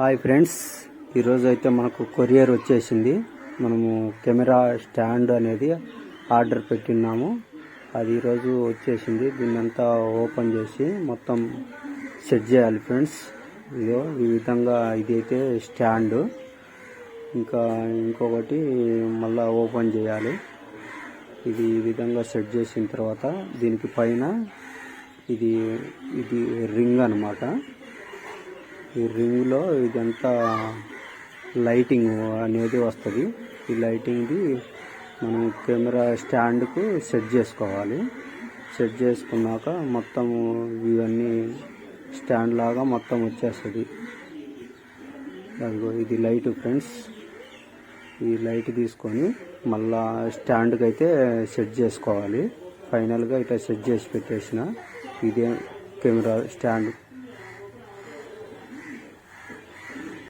Hi friends, ఈరోజు అయితే మనకు కొరియర్ వచ్చేసింది. మనము కెమెరా స్టాండ్ అనేది ఆర్డర్ పెట్టినాము. అది ఈరోజు వచ్చేసింది. దీన్నంతా ఓపెన్ చేసి మొత్తం సెట్ చేయాలి ఫ్రెండ్స్. ఇదో ఈ విధంగా ఇదైతే స్టాండ్. ఇంకా ఇంకొకటి మళ్ళా ఓపెన్ చేయాలి. ఇది ఈ విధంగా సెట్ చేసిన తర్వాత దీనికి పైన ఇది రింగ్ అన్నమాట. ఈ రింగ్లో ఇదంతా లైటింగ్ అనేది వస్తుంది. ఈ లైటింగ్ది మనం కెమెరా స్టాండ్కు సెట్ చేసుకోవాలి. సెట్ చేసుకున్నాక మొత్తం ఇవన్నీ స్టాండ్ లాగా మొత్తం వచ్చేస్తుంది. అదిగో ఇది లైట్ ఫ్రెండ్స్. ఈ లైట్ తీసుకొని మళ్ళా స్టాండ్కి అయితే సెట్ చేసుకోవాలి. ఫైనల్గా ఇట్లా సెట్ చేసి పెట్టేసిన ఇదే కెమెరా స్టాండ్.